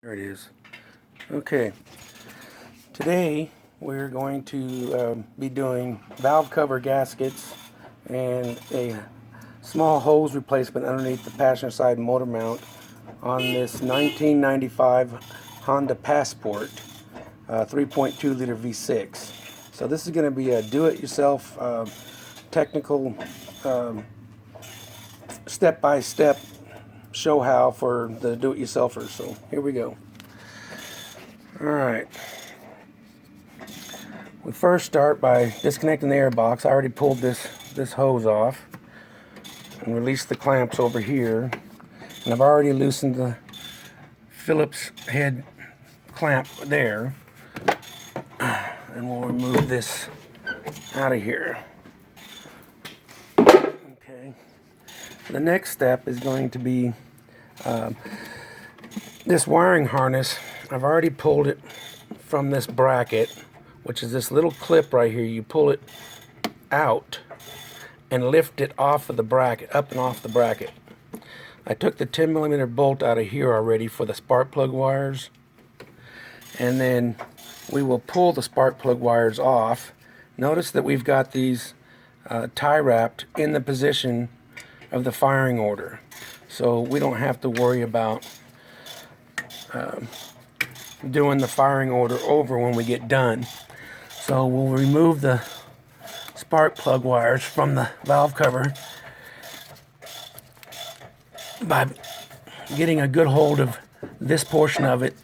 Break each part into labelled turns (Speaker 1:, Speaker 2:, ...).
Speaker 1: There it is. Okay, today we're going to be doing valve cover gaskets and a small hose replacement underneath the passenger side motor mount on this 1995 Honda Passport 3.2 liter V6. So this is going to be a do-it-yourself technical step-by-step show how for the do-it-yourselfers. So here we go. Alright, we first start by disconnecting the air box. I already pulled this hose off and released the clamps over here, and I've already loosened the Phillips head clamp there, and we'll remove this out of here. Okay, the next step is going to be this wiring harness. I've already pulled it from this bracket, which is this little clip right here. You pull it out and lift it off of the bracket, up and off the bracket. I took the 10mm bolt out of here already for the spark plug wires, and then we will pull the spark plug wires off. Notice that we've got these tie wrapped in the position of the firing order, so we don't have to worry about doing the firing order over when we get done. So we'll remove the spark plug wires from the valve cover by getting a good hold of this portion of it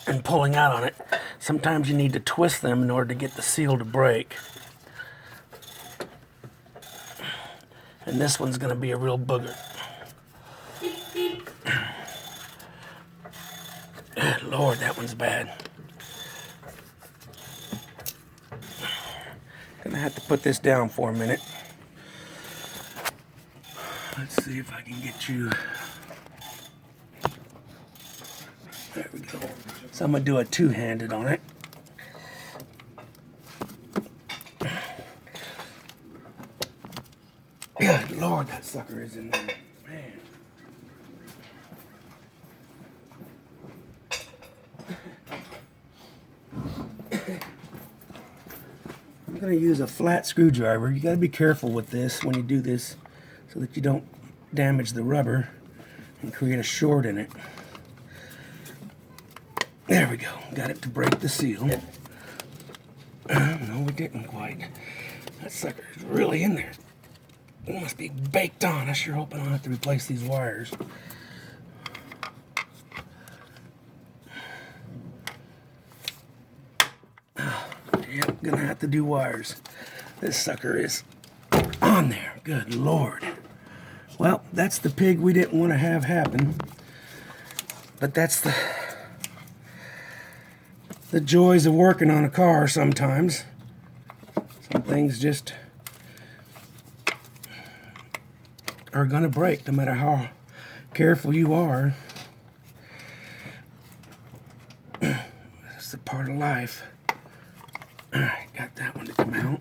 Speaker 1: and pulling out on it. Sometimes you need to twist them in order to get the seal to break. And this one's going to be a real booger. Lord, that one's bad. Gonna have to put this down for a minute. Let's see if I can get you. There we go. So I'm gonna do a two-handed on it. Good Lord, that sucker is in there. Man. I'm going to use a flat screwdriver. You got to be careful with this when you do this so that you don't damage the rubber and create a short in it. There we go. Got it to break the seal. No, we didn't quite. That sucker is really in there. It must be baked on. I sure hope I don't have to replace these wires. Yep, gonna have to do wires. This sucker is on there. Good Lord. Well, that's the pig we didn't want to have happen. But that's the joys of working on a car sometimes. Some things just are gonna break no matter how careful you are. That's a part of life. Alright, got that one to come out.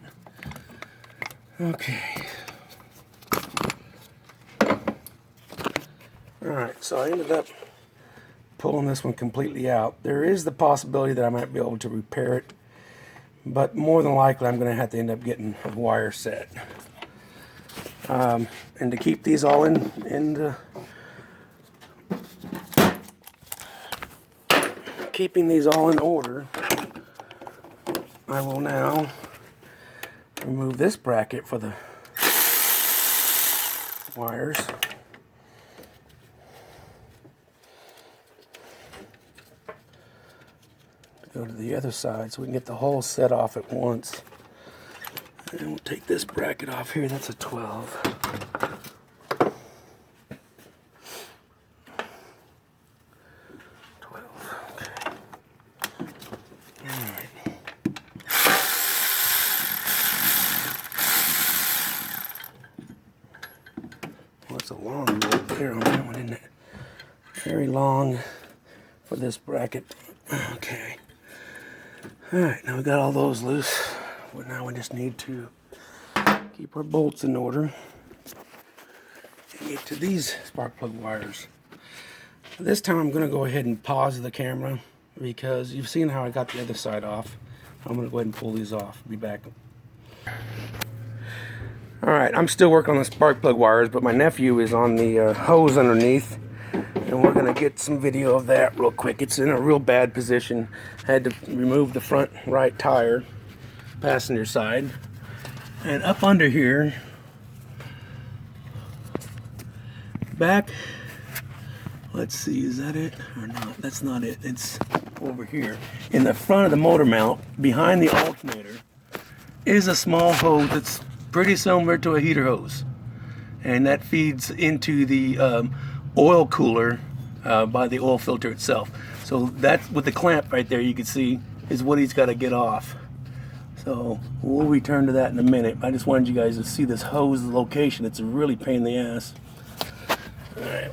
Speaker 1: Okay. Alright, so I ended up pulling this one completely out. There is the possibility that I might be able to repair it, but more than likely I'm going to have to end up getting a wire set. And to keep these all keeping these all in order, I will now remove this bracket for the wires. Go to the other side so we can get the whole set off at once. And we'll take this bracket off here. That's a 12. It's a long rope there on that one, isn't it? Very long for this bracket. Okay. Alright, now we got all those loose. Well, now we just need to keep our bolts in order and get to these spark plug wires. This time I'm going to go ahead and pause the camera because you've seen how I got the other side off. I'm going to go ahead and pull these off. Be back. Alright, I'm still working on the spark plug wires, but my nephew is on the hose underneath, and we're going to get some video of that real quick. It's in a real bad position. I had to remove the front right tire, passenger side, and up under here, back, let's see, is that it or not? That's not it. It's over here. In the front of the motor mount, behind the alternator, is a small hose that's pretty similar to a heater hose. And that feeds into the oil cooler by the oil filter itself. So that's with the clamp right there, you can see, is what he's got to get off. So we'll return to that in a minute. I just wanted you guys to see this hose location. It's a really pain in the ass. Alright.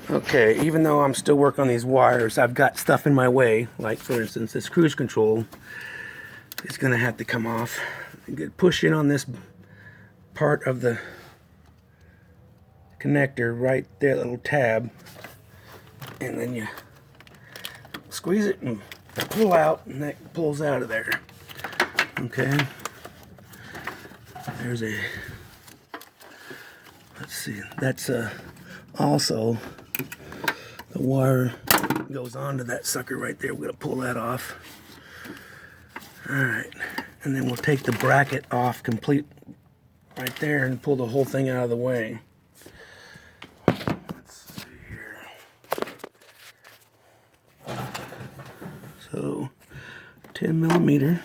Speaker 1: Okay, even though I'm still working on these wires, I've got stuff in my way. Like, for instance, this cruise control is going to have to come off. Push in on this part of the connector right there, little tab, and then you squeeze it and pull out, and that pulls out of there. Okay, there's a, let's see, that's also the wire goes onto that sucker right there. We're going to pull that off. Alright, and then we'll take the bracket off complete right there and pull the whole thing out of the way. Let's see here. So 10 millimeter.